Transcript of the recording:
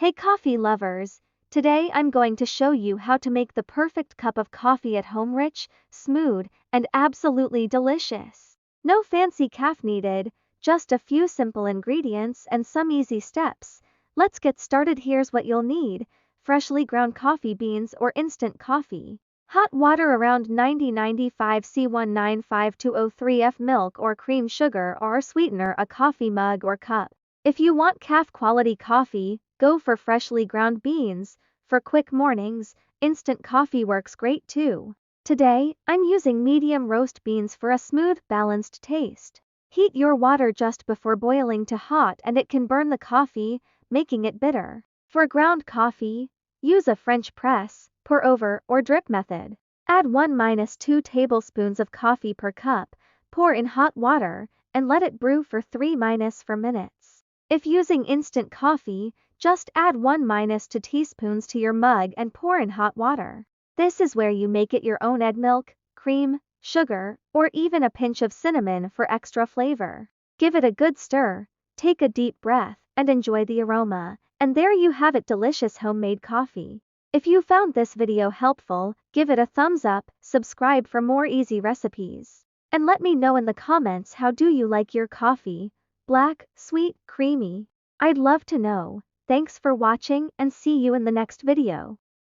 Hey coffee lovers! Today I'm going to show you how to make the perfect cup of coffee at home, rich, smooth, and absolutely delicious. No fancy caff needed, just a few simple ingredients and some easy steps. Let's get started. Here's what you'll need: freshly ground coffee beans or instant coffee, hot water around 90-95 C, 195203 F, milk or cream, sugar or sweetener, a coffee mug or cup. If you want calf quality coffee, go for freshly ground beans. For quick mornings, instant coffee works great too. Today, I'm using medium roast beans for a smooth, balanced taste. Heat your water just before boiling to hot and it can burn the coffee, making it bitter. For ground coffee, use a French press, pour over, or drip method. Add 1-2 tablespoons of coffee per cup, pour in hot water, and let it brew for 3-4 minutes. If using instant coffee, just add 1-2 teaspoons to your mug and pour in hot water. This is where you make it your own. Add milk, cream, sugar, or even a pinch of cinnamon for extra flavor. Give it a good stir, take a deep breath, and enjoy the aroma. And there you have it, delicious homemade coffee. If you found this video helpful, give it a thumbs up, subscribe for more easy recipes. And let me know in the comments, how do you like your coffee? Black, sweet, creamy? I'd love to know. Thanks for watching and see you in the next video.